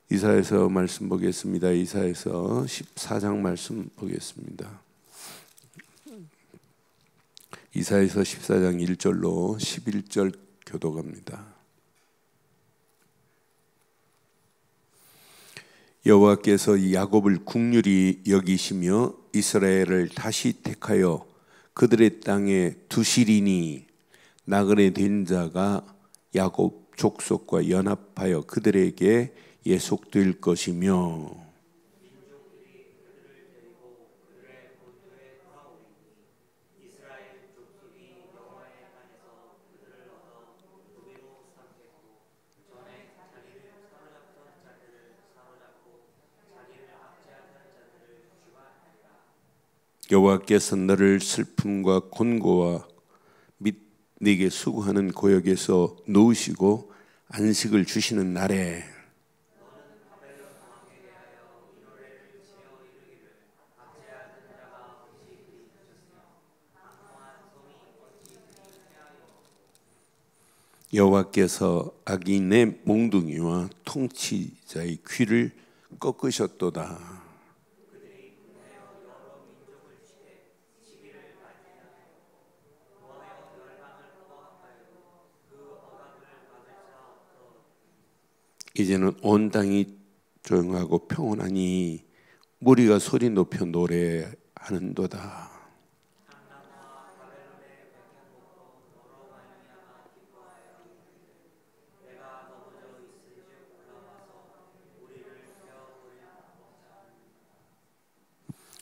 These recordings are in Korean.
이사야서 말씀 보겠습니다. 이사야서 14장 말씀 보겠습니다. 이사야서 14장 1절로 11절 교독합니다. 여호와께서 야곱을 긍휼히 여기시며 이스라엘을 다시 택하여 그들의 땅에 두시리니 나그네 된 자가 야곱 족속과 연합하여 그들에게 예속될 것이며 여호와께서 너를 슬픔과 곤고와 및 네게 수고하는 고역에서 놓으시고 안식을 주시는 날에 여호와께서 악인의 몽둥이와 통치자의 귀를 꺾으셨도다. 이제는 온 땅이 조용하고 평온하니 무리가 소리 높여 노래하는도다.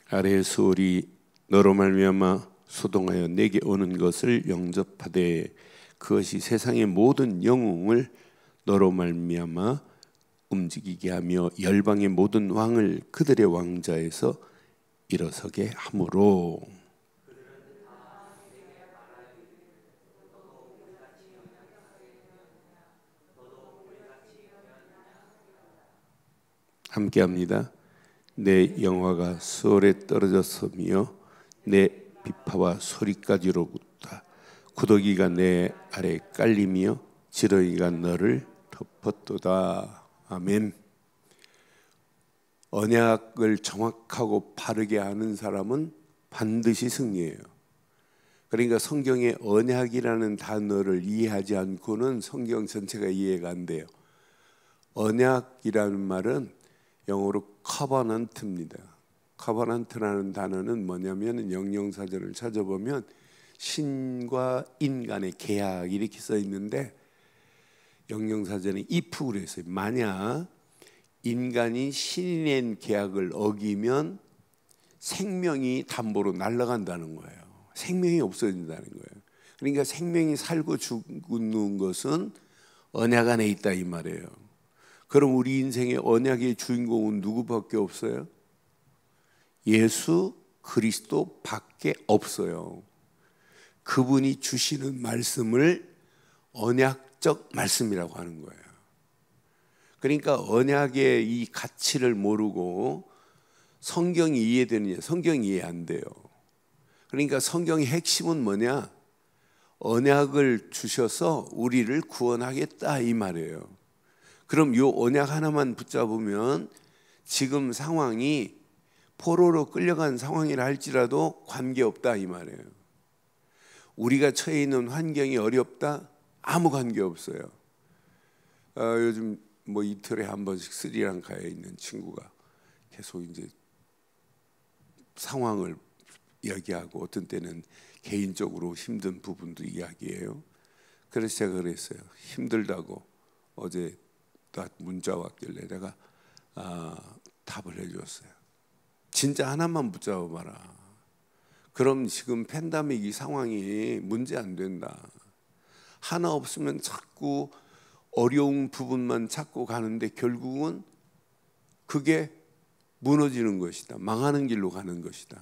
아래의 수월이 너로 말미암아 소동하여 내게 오는 것을 영접하되 그것이 세상의 모든 영웅을 너로 말미암아 움직이게 하며 열방의 모든 왕을 그들의 왕자에서 일어서게 하므로 함께합니다. 내 영화가 수월에 떨어졌으며 내 비파와 소리까지로부터 구더기가 내 아래 깔리며 지렁이가 너를 덮었도다. 아멘. 언약을 정확하고 바르게 아는 사람은 반드시 승리해요. 그러니까 성경에 언약이라는 단어를 이해하지 않고는 성경 전체가 이해가 안 돼요. 언약이라는 말은 영어로 커버넌트입니다. 커버넌트라는 단어는 뭐냐면 영영사전을 찾아보면 신과 인간의 계약 이렇게 써 있는데 영영사전에 if 그랬어요. 만약 인간이 신이 낸 계약을 어기면 생명이 담보로 날아간다는 거예요. 생명이 없어진다는 거예요. 그러니까 생명이 살고 죽는 것은 언약 안에 있다 이 말이에요. 그럼 우리 인생의 언약의 주인공은 누구밖에 없어요? 예수 그리스도밖에 없어요. 그분이 주시는 말씀을 언약적 말씀이라고 하는 거예요. 그러니까 언약의 이 가치를 모르고 성경이 이해되느냐? 성경이 이해 안 돼요. 그러니까 성경의 핵심은 뭐냐? 언약을 주셔서 우리를 구원하겠다 이 말이에요. 그럼 이 언약 하나만 붙잡으면 지금 상황이 포로로 끌려간 상황이라 할지라도 관계없다 이 말이에요. 우리가 처해 있는 환경이 어렵다? 아무 관계없어요. 요즘 뭐 이틀에 한 번씩 스리랑카에 있는 친구가 계속 이제 상황을 이야기하고 어떤 때는 개인적으로 힘든 부분도 이야기해요. 그래서 제가 그랬어요. 힘들다고 어제 딱 문자 왔길래 내가 답을 해줬어요. 진짜 하나만 붙잡아봐라. 그럼 지금 팬데믹 이 상황이 문제 안 된다. 하나 없으면 자꾸 어려운 부분만 찾고 가는데 결국은 그게 무너지는 것이다. 망하는 길로 가는 것이다.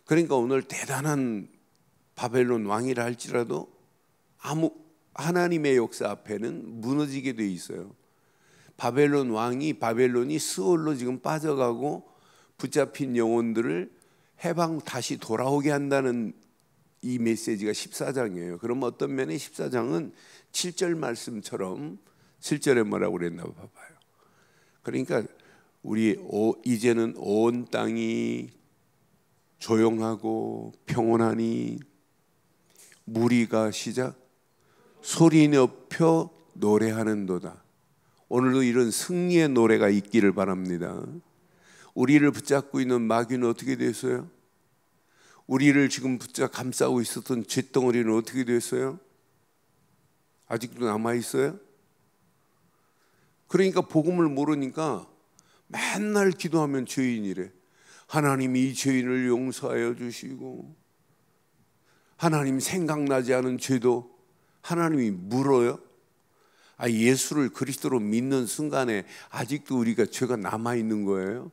그러니까 오늘 대단한 바벨론 왕이라 할지라도 하나님의 역사 앞에는 무너지게 돼 있어요. 바벨론이 스올로 지금 빠져가고 붙잡힌 영혼들을 해방 다시 돌아오게 한다는 이 메시지가 14장이에요. 그럼 어떤 면에 14장은 7절 말씀처럼 7절에 뭐라고 그랬나 봐봐요. 그러니까 이제는 온 땅이 조용하고 평온하니 무리가 시작 소리 높여 노래하는도다. 오늘도 이런 승리의 노래가 있기를 바랍니다. 우리를 붙잡고 있는 마귀는 어떻게 됐어요? 우리를 지금 감싸고 있었던 쇳덩어리는 어떻게 됐어요? 아직도 남아있어요? 그러니까 복음을 모르니까 맨날 기도하면 죄인이래. 하나님이 이 죄인을 용서하여 주시고, 하나님 생각나지 않은 죄도 하나님이 물어요. 예수를 그리스도로 믿는 순간에 아직도 우리가 죄가 남아있는 거예요.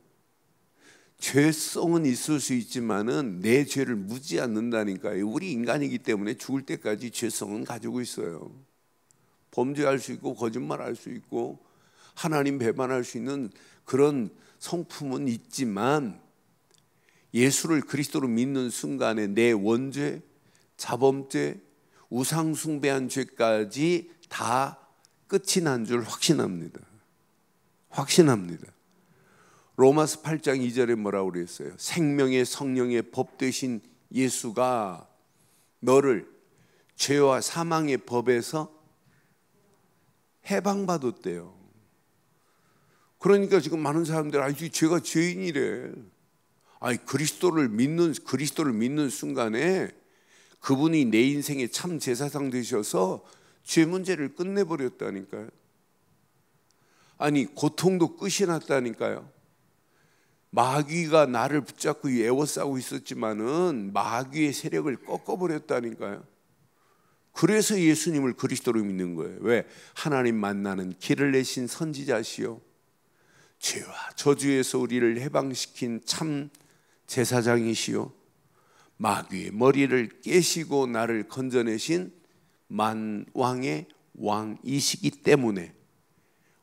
죄성은 있을 수 있지만은 내 죄를 묻지 않는다니까요. 우리 인간이기 때문에 죽을 때까지 죄성은 가지고 있어요. 범죄할 수 있고 거짓말할 수 있고 하나님 배반할 수 있는 그런 성품은 있지만, 예수를 그리스도로 믿는 순간에 내 원죄, 자범죄, 우상 숭배한 죄까지 다 끝이 난 줄 확신합니다. 확신합니다. 로마서 8장 2절에 뭐라고 그랬어요? 생명의 성령의 법 되신 예수가 너를 죄와 사망의 법에서 해방받았대요. 그러니까 지금 많은 사람들이 죄가 죄인이래. 그리스도를 믿는 순간에 그분이 내 인생의 참 제사장 되셔서 죄 문제를 끝내버렸다니까요. 고통도 끝이 났다니까요. 마귀가 나를 붙잡고 애워싸고 있었지만은 마귀의 세력을 꺾어버렸다니까요. 그래서 예수님을 그리스도로 믿는 거예요. 왜? 하나님 만나는 길을 내신 선지자시요, 죄와 저주에서 우리를 해방시킨 참 제사장이시요, 마귀의 머리를 깨시고 나를 건져내신 만왕의 왕이시기 때문에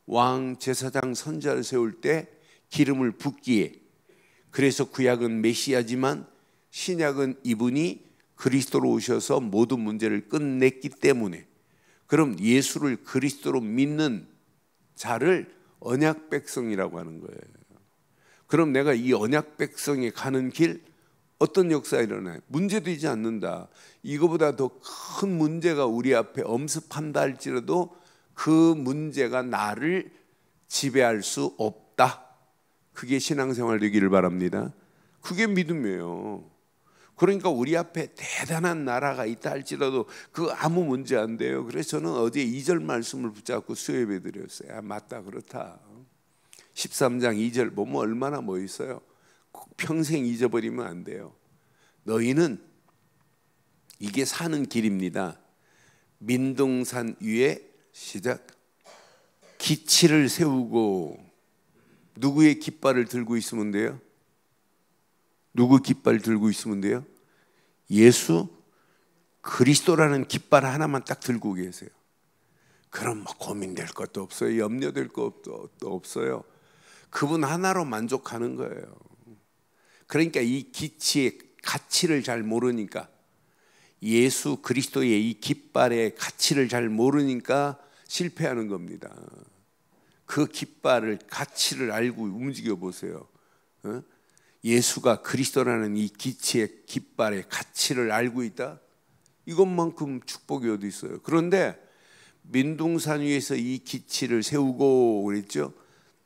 왕 제사장 선지자를 세울 때 기름을 붓기에, 그래서 구약은 메시아지만 신약은 이분이 그리스도로 오셔서 모든 문제를 끝냈기 때문에, 그럼 예수를 그리스도로 믿는 자를 언약 백성이라고 하는 거예요. 그럼 내가 이 언약 백성에 가는 길 어떤 역사가 일어나요? 문제되지 않는다. 이거보다 더 큰 문제가 우리 앞에 엄습한다 할지라도 그 문제가 나를 지배할 수 없다. 그게 신앙생활 되기를 바랍니다. 그게 믿음이에요. 그러니까 우리 앞에 대단한 나라가 있다 할지라도 그 아무 문제 안 돼요. 그래서 저는 어제 2절 말씀을 붙잡고 수요예배 드렸어요. 맞다, 그렇다. 13장 2절 보면 얼마나 멋있어요. 평생 잊어버리면 안 돼요. 너희는, 이게 사는 길입니다. 민둥산 위에 시작 기치를 세우고, 누구의 깃발을 들고 있으면 돼요? 누구 깃발 들고 있으면 돼요? 예수 그리스도라는 깃발 하나만 딱 들고 계세요. 그럼 고민될 것도 없어요. 염려될 것도 없어요. 그분 하나로 만족하는 거예요. 그러니까 이 기치의 가치를 잘 모르니까, 예수 그리스도의 이 깃발의 가치를 잘 모르니까 실패하는 겁니다. 그 깃발을, 가치를 알고 움직여 보세요. 예수가 그리스도라는 이 기치의 깃발의 가치를 알고 있다? 이것만큼 축복이 어디 있어요? 그런데 민둥산 위에서 이 기치를 세우고 그랬죠?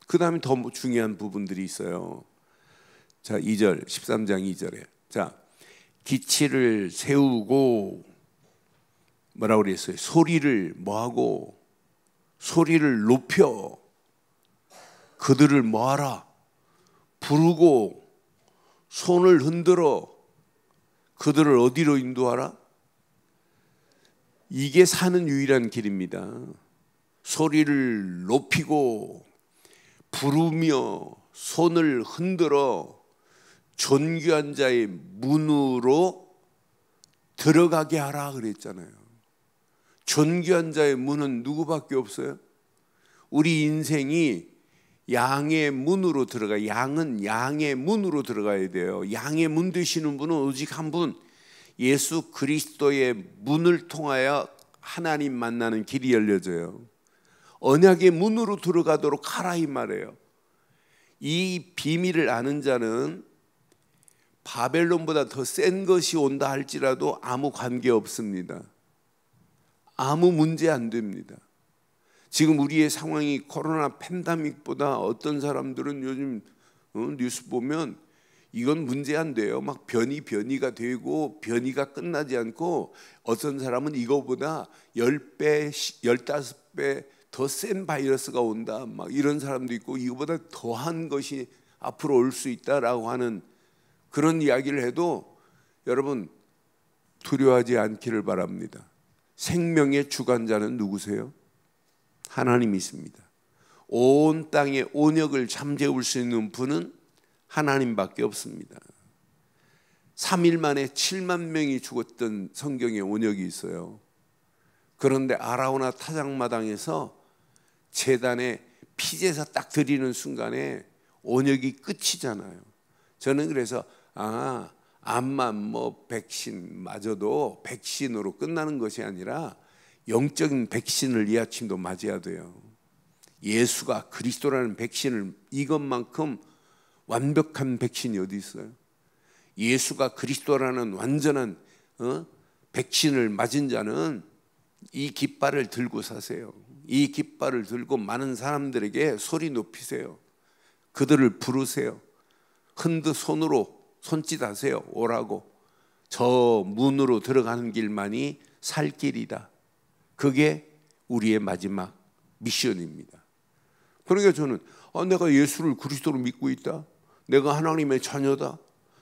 그 다음에 더 중요한 부분들이 있어요. 자, 2절, 13장 2절에 자, 기치를 세우고 뭐라고 그랬어요? 소리를 뭐하고? 소리를 높여 그들을 뭐하라? 부르고 손을 흔들어 그들을 어디로 인도하라? 이게 사는 유일한 길입니다. 소리를 높이고 부르며 손을 흔들어 존귀한 자의 문으로 들어가게 하라 그랬잖아요. 존귀한 자의 문은 누구밖에 없어요? 우리 인생이 양의 문으로 들어가. 양은 양의 문으로 들어가야 돼요. 양의 문 되시는 분은 오직 한 분, 예수 그리스도의 문을 통하여 하나님 만나는 길이 열려져요. 언약의 문으로 들어가도록 하라 이 말이에요. 이 비밀을 아는 자는 바벨론보다 더 센 것이 온다 할지라도 아무 관계 없습니다. 아무 문제 안 됩니다. 지금 우리의 상황이 코로나 팬데믹보다 어떤 사람들은 요즘 뉴스 보면 이건 문제 안 돼요. 막 변이가 되고 변이가 끝나지 않고 어떤 사람은 이거보다 10배, 15배 더 센 바이러스가 온다. 막 이런 사람도 있고 이거보다 더한 것이 앞으로 올 수 있다라고 하는 그런 이야기를 해도 여러분 두려워하지 않기를 바랍니다. 생명의 주관자는 누구세요? 하나님이십니다. 온 땅의 온역을 잠재울 수 있는 분은 하나님밖에 없습니다. 3일 만에 7만 명이 죽었던 성경에 온역이 있어요. 그런데 아라우나 타작마당에서 제단에 피제사 딱 드리는 순간에 온역이 끝이잖아요. 저는 그래서 암만 뭐 백신 맞아도 백신으로 끝나는 것이 아니라 영적인 백신을 이 아침도 맞아야 돼요. 예수가 그리스도라는 백신을 이것만큼 완벽한 백신이 어디 있어요? 예수가 그리스도라는 완전한 백신을 맞은 자는 이 깃발을 들고 사세요. 이 깃발을 들고 많은 사람들에게 소리 높이세요. 그들을 부르세요. 손으로 손짓하세요. 오라고. 저 문으로 들어가는 길만이 살 길이다. 그게 우리의 마지막 미션입니다. 그러니까 저는 내가 예수를 그리스도로 믿고 있다. 내가 하나님의 자녀다.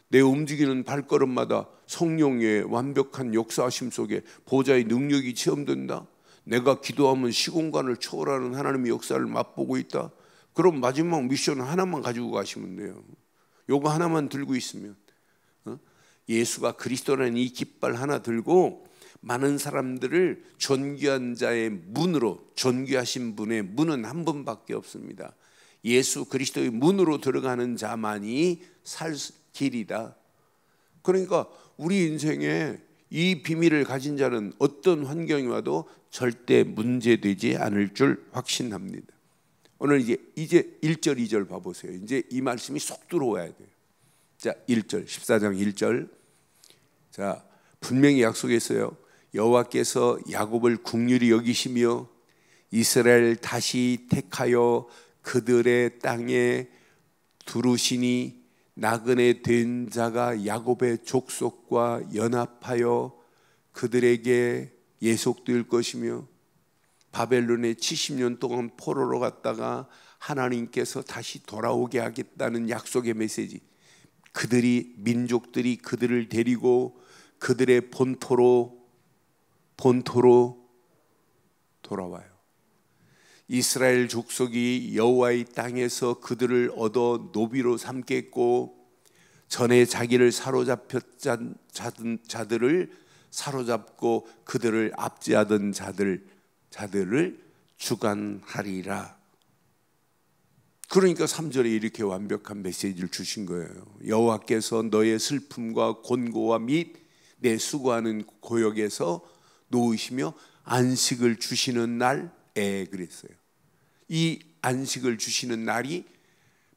내 움직이는 발걸음마다 성령의 완벽한 역사하심 속에 보좌의 능력이 체험된다. 내가 기도하면 시공간을 초월하는 하나님의 역사를 맛보고 있다. 그럼 마지막 미션 하나만 가지고 가시면 돼요. 요거 하나만 들고 있으면 예수가 그리스도라는 이 깃발 하나 들고 많은 사람들을 존귀한 자의 문으로, 존귀하신 분의 문은 한 번밖에 없습니다. 예수 그리스도의 문으로 들어가는 자만이 살 길이다. 그러니까 우리 인생에 이 비밀을 가진 자는 어떤 환경이 와도 절대 문제되지 않을 줄 확신합니다. 오늘 이제 1절 2절 봐보세요. 이제 이 말씀이 쏙 들어와야 돼요. 자, 1절 14장 1절. 자, 분명히 약속했어요. 여호와께서 야곱을 긍휼히 여기시며 이스라엘 다시 택하여 그들의 땅에 두르시니 나그네 된 자가 야곱의 족속과 연합하여 그들에게 예속될 것이며 바벨론에 70년 동안 포로로 갔다가 하나님께서 다시 돌아오게 하겠다는 약속의 메시지. 민족들이 그들을 데리고 그들의 본토로 돌아와요. 이스라엘 족속이 여호와의 땅에서 그들을 얻어 노비로 삼겠고 전에 자기를 사로잡혔던 자들을 사로잡고 그들을 압제하던 자들을 주관하리라. 그러니까 3절에 이렇게 완벽한 메시지를 주신 거예요. 여호와께서 너의 슬픔과 곤고와 및 내 수고하는 고역에서 놓으시며 안식을 주시는 날에 그랬어요. 이 안식을 주시는 날이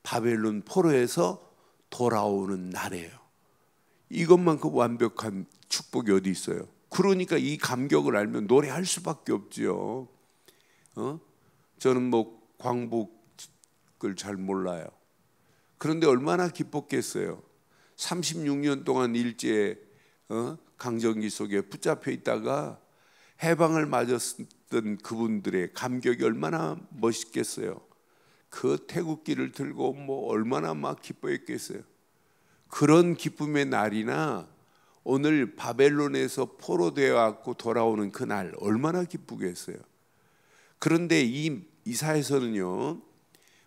바벨론 포로에서 돌아오는 날이에요. 이것만큼 완벽한 축복이 어디 있어요? 그러니까 이 감격을 알면 노래할 수밖에 없죠. 저는 뭐 광복을 잘 몰라요. 그런데 얼마나 기뻤겠어요. 36년 동안 일제 강점기 속에 붙잡혀 있다가 해방을 맞았던 그분들의 감격이 얼마나 멋있겠어요. 그 태국기를 들고 뭐 얼마나 막 기뻐했겠어요. 그런 기쁨의 날이나 오늘 바벨론에서 포로되어 왔고 돌아오는 그날 얼마나 기쁘겠어요. 그런데 이 이사야서는요,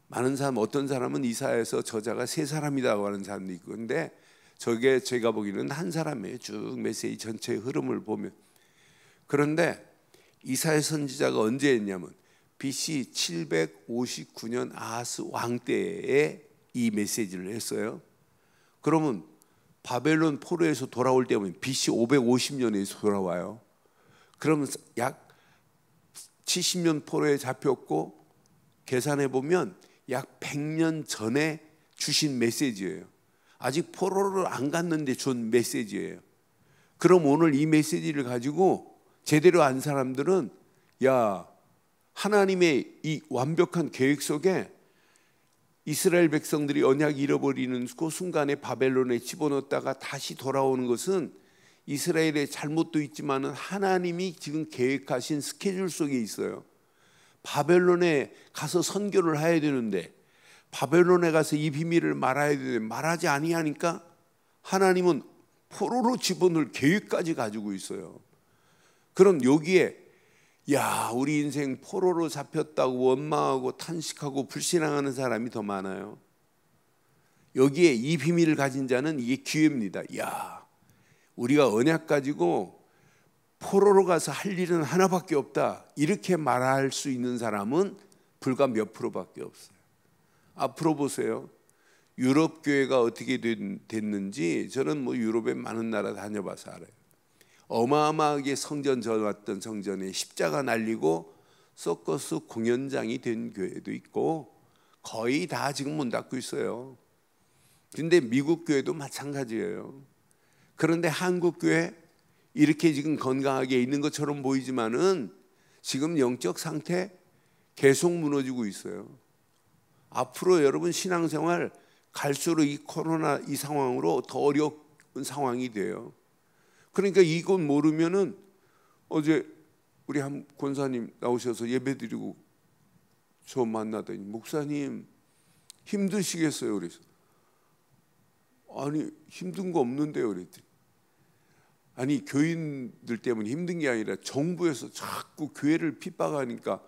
많은 사람, 어떤 사람은 이사야서 저자가 세 사람이라고 하는 사람도 있고, 근데 저게 제가 보기에는 한 사람이에요. 쭉 메시지 전체의 흐름을 보면. 그런데 이사야 선지자가 언제 했냐면 BC 759년 아하스 왕 때에 이 메시지를 했어요. 그러면 바벨론 포로에서 돌아올 때 보면 BC 550년에 돌아와요. 그러면 약 70년 포로에 잡혔고 계산해 보면 약 100년 전에 주신 메시지예요. 아직 포로를 안 갔는데 준 메시지예요. 그럼 오늘 이 메시지를 가지고 제대로 안 사람들은 야, 하나님의 이 완벽한 계획 속에 이스라엘 백성들이 언약 잃어버리는 그 순간에 바벨론에 집어넣었다가 다시 돌아오는 것은 이스라엘의 잘못도 있지만은 하나님이 지금 계획하신 스케줄 속에 있어요. 바벨론에 가서 선교를 해야 되는데, 바벨론에 가서 이 비밀을 말해야 되는데 말하지 아니하니까 하나님은 포로로 집어넣을 계획까지 가지고 있어요. 그럼 여기에 야, 우리 인생 포로로 잡혔다고 원망하고 탄식하고 불신앙하는 사람이 더 많아요. 여기에 이 비밀을 가진 자는 이게 기회입니다. 야, 우리가 언약 가지고 포로로 가서 할 일은 하나밖에 없다, 이렇게 말할 수 있는 사람은 불과 몇 프로밖에 없어요. 앞으로 보세요. 유럽 교회가 어떻게 됐는지 저는 뭐 유럽의 많은 나라 다녀봐서 알아요. 어마어마하게 성전 져왔던 성전에 십자가 날리고 서커스 공연장이 된 교회도 있고 거의 다 지금 문 닫고 있어요. 근데 미국 교회도 마찬가지예요. 그런데 한국 교회 이렇게 지금 건강하게 있는 것처럼 보이지만은 지금 영적 상태 계속 무너지고 있어요. 앞으로 여러분 신앙생활 갈수록 이 코로나 이 상황으로 더 어려운 상황이 돼요. 그러니까 이건 모르면은 어제 우리 한 권사님 나오셔서 예배드리고 저 만나더니 목사님 힘드시겠어요? 그래서 아니 힘든 거 없는데요 그랬더니 아니 교인들 때문에 힘든 게 아니라 정부에서 자꾸 교회를 핍박하니까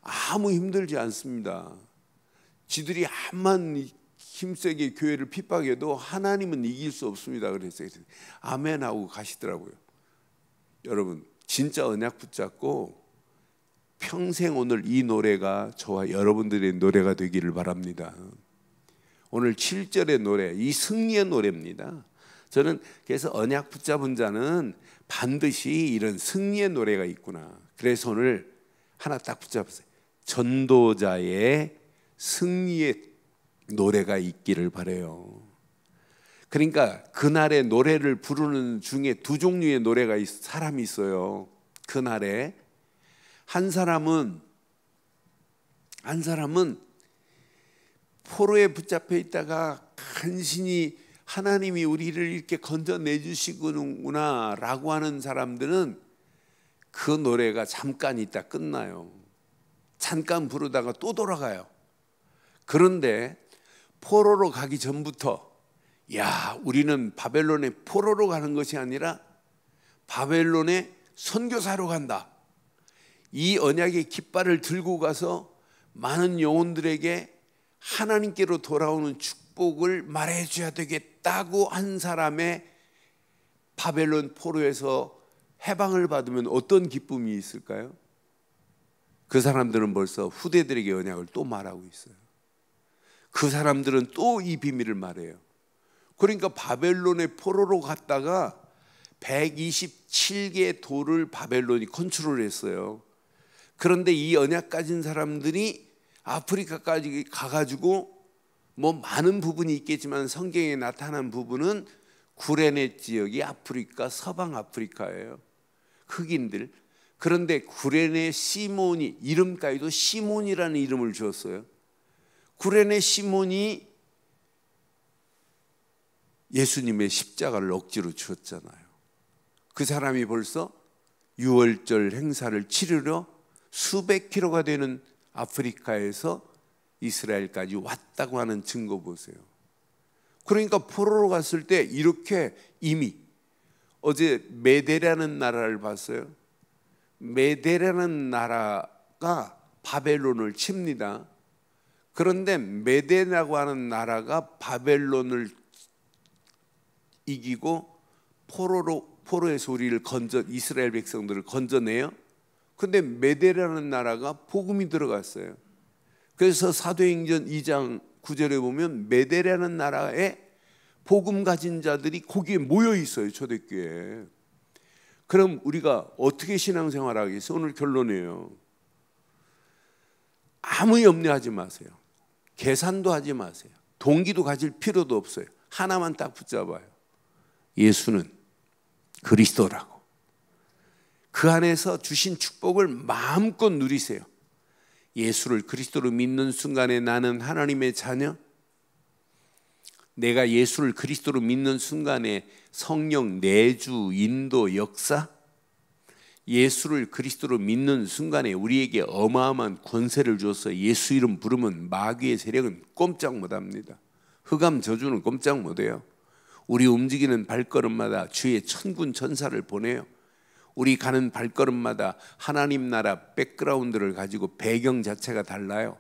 아무 힘들지 않습니다. 지들이 암만 힘세게 교회를 핍박해도 하나님은 이길 수 없습니다. 그래서 아멘 하고 가시더라고요. 여러분 진짜 언약 붙잡고 평생 오늘 이 노래가 저와 여러분들의 노래가 되기를 바랍니다. 오늘 7절의 노래, 이 승리의 노래입니다. 저는 그래서 언약 붙잡은 자는 반드시 이런 승리의 노래가 있구나. 그래서 오늘 하나 딱 붙잡았어요. 전도자의 승리의 노래가 있기를 바라요. 그러니까 그날의 노래를 부르는 중에 두 종류의 노래가 사람이 있어요. 그날에 한 사람은 포로에 붙잡혀 있다가 간신히 하나님이 우리를 이렇게 건져내 주시구나 라고 하는 사람들은 그 노래가 잠깐 있다 끝나요. 잠깐 부르다가 또 돌아가요. 그런데 포로로 가기 전부터 야, 우리는 바벨론에 포로로 가는 것이 아니라 바벨론에 선교사로 간다. 이 언약의 깃발을 들고 가서 많은 영혼들에게 하나님께로 돌아오는 축복을 말해줘야 되겠다고 한 사람의 바벨론 포로에서 해방을 받으면 어떤 기쁨이 있을까요? 그 사람들은 벌써 후대들에게 언약을 또 말하고 있어요. 그 사람들은 또 이 비밀을 말해요. 그러니까 바벨론의 포로로 갔다가 127개의 도를 바벨론이 컨트롤했어요. 그런데 이 언약 가진 사람들이 아프리카까지 가가지고 뭐 많은 부분이 있겠지만 성경에 나타난 부분은 구레네 지역이 아프리카, 서방 아프리카예요. 흑인들. 그런데 구레네 시몬이, 이름까지도 시몬이라는 이름을 주었어요. 구레네 시몬이 예수님의 십자가를 억지로 주었잖아요. 그 사람이 벌써 유월절 행사를 치르러 수백 킬로가 되는 아프리카에서 이스라엘까지 왔다고 하는 증거 보세요. 그러니까 포로로 갔을 때 이렇게 이미 어제 메대라는 나라를 봤어요. 메대라는 나라가 바벨론을 칩니다. 그런데 메대라고 나라가 바벨론을 이기고 포로에서 우리를 이스라엘 백성들을 건져내요. 근데 메대라는 나라가 복음이 들어갔어요. 그래서 사도행전 2장 9절에 보면 메대라는 나라에 복음 가진 자들이 거기에 모여 있어요. 초대교회에. 그럼 우리가 어떻게 신앙생활 하겠어요? 오늘 결론이에요. 아무 염려하지 마세요. 계산도 하지 마세요. 동기도 가질 필요도 없어요. 하나만 딱 붙잡아요. 예수는 그리스도라고. 그 안에서 주신 축복을 마음껏 누리세요. 예수를 그리스도로 믿는 순간에 나는 하나님의 자녀, 내가 예수를 그리스도로 믿는 순간에 성령 내주, 인도, 역사, 예수를 그리스도로 믿는 순간에 우리에게 어마어마한 권세를 줘서 예수 이름 부르면 마귀의 세력은 꼼짝 못합니다. 흑암 저주는 꼼짝 못해요. 우리 움직이는 발걸음마다 주의 천군 천사를 보내요. 우리 가는 발걸음마다 하나님 나라 백그라운드를 가지고 배경 자체가 달라요.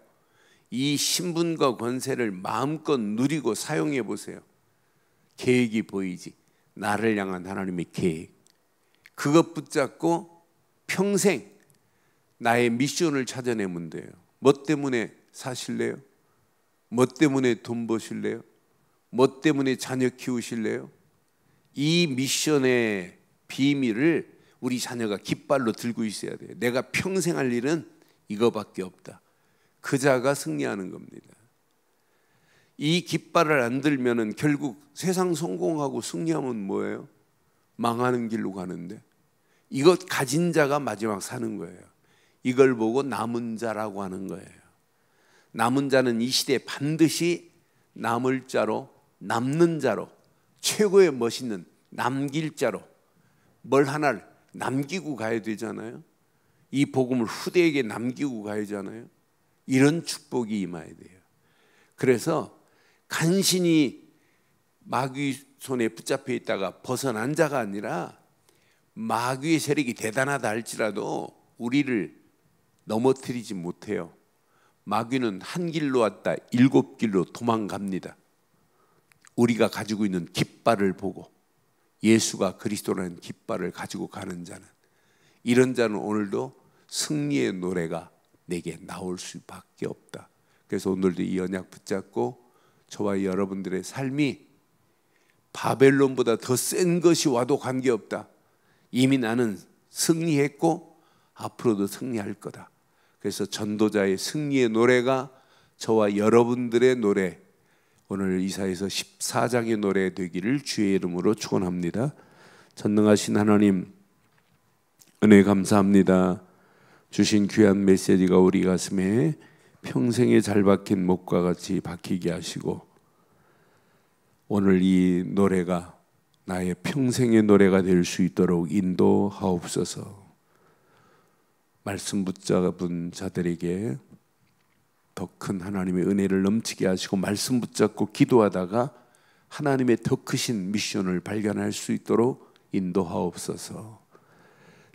이 신분과 권세를 마음껏 누리고 사용해 보세요. 계획이 보이지? 나를 향한 하나님의 계획. 그것 붙잡고 평생 나의 미션을 찾아내면 돼요. 뭐 때문에 사실래요? 뭐 때문에 돈 버실래요? 뭐 때문에 자녀 키우실래요? 이 미션의 비밀을 우리 자녀가 깃발로 들고 있어야 돼요. 내가 평생 할 일은 이거밖에 없다. 그 자가 승리하는 겁니다. 이 깃발을 안 들면은 결국 세상 성공하고 승리하면 뭐예요? 망하는 길로 가는데, 이것 가진 자가 마지막 사는 거예요. 이걸 보고 남은 자라고 하는 거예요. 남은 자는 이 시대에 반드시 남을 자로, 남는 자로, 최고의 멋있는 남길 자로 뭘 하나를 남기고 가야 되잖아요. 이 복음을 후대에게 남기고 가야 하잖아요. 이런 축복이 임해야 돼요. 그래서 간신히 마귀 손에 붙잡혀 있다가 벗어난 자가 아니라, 마귀의 세력이 대단하다 할지라도 우리를 넘어뜨리지 못해요. 마귀는 한 길로 왔다 7길로 도망갑니다. 우리가 가지고 있는 깃발을 보고, 예수가 그리스도라는 깃발을 가지고 가는 자는, 이런 자는 오늘도 승리의 노래가 내게 나올 수밖에 없다. 그래서 오늘도 이 언약 붙잡고 저와 여러분들의 삶이 바벨론보다 더 센 것이 와도 관계없다. 이미 나는 승리했고 앞으로도 승리할 거다. 그래서 전도자의 승리의 노래가 저와 여러분들의 노래, 오늘 이사야서 14장의 노래 되기를 주의 이름으로 축원합니다. 전능하신 하나님, 은혜 감사합니다. 주신 귀한 메시지가 우리 가슴에 평생에 잘 박힌 목과 같이 박히게 하시고, 오늘 이 노래가 나의 평생의 노래가 될 수 있도록 인도하옵소서. 말씀 붙잡은 자들에게 더 큰 하나님의 은혜를 넘치게 하시고, 말씀 붙잡고 기도하다가 하나님의 더 크신 미션을 발견할 수 있도록 인도하옵소서.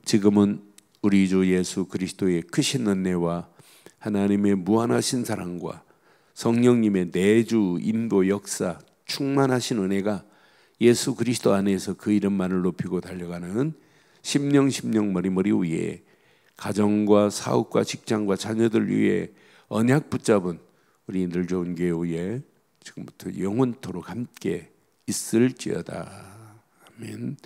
지금은 우리 주 예수 그리스도의 크신 은혜와 하나님의 무한하신 사랑과 성령님의 내주, 인도, 역사, 충만하신 은혜가 예수 그리스도 안에서 그 이름만을 높이고 달려가는 심령 머리머리 위에, 가정과 사업과 직장과 자녀들 위해 언약 붙잡은 우리 늘 좋은 교회 위에 지금부터 영원토록 함께 있을지어다. 아멘.